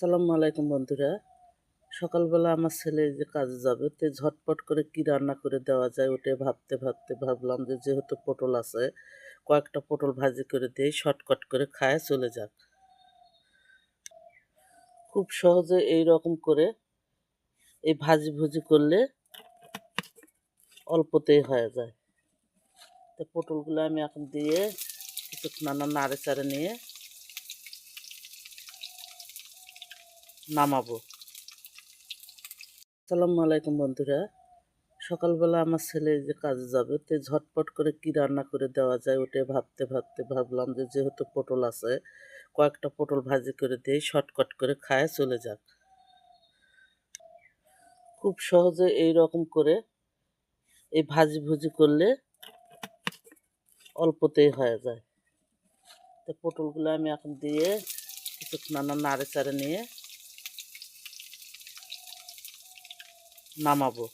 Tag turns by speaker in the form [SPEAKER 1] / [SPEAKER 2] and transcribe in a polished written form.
[SPEAKER 1] আসসালামু আলাইকুম বন্ধুরা। সকালবেলা আমার ছেলে যে কাজে যাবে, তো ঝটপট করে কি রান্না করে দেওয়া যায় ওটাই ভাবতে ভাবতে ভাবলাম যে যেহেতু পটল আছে, কয়েকটা পটল ভাজি করে দিই, শর্টকাট করে খায় চলে যাক। খুব সহজে এই রকম করে এই ভাজি ভুজি করলে অল্পতেই হয়ে যায়। তো পটলগুলো আমি এখন দিয়ে কিছুক্ষণ নাড়ে চাড়ে নিয়ে নামাবো। আসসালামু আলাইকুম বন্ধুরা। সকালবেলা আমার ছেলে যে কাজে যাবে, তো ঝটপট করে কি রান্না করে দেওয়া যায় ওটাই ভাবতে ভাবতে ভাবলাম যে যেহেতু পটল আছে, কয়েকটা পটল ভাজি করে দিই, শর্টকাট করে খায় চলে যাক। খুব সহজে এই রকম করে এই ভাজি ভুজি করলে অল্পতেই হয়ে যায়। তো পটলগুলো আমি এখন দিয়ে কিছুক্ষণ নাড়ে চাড়ে নিয়ে নামাবো।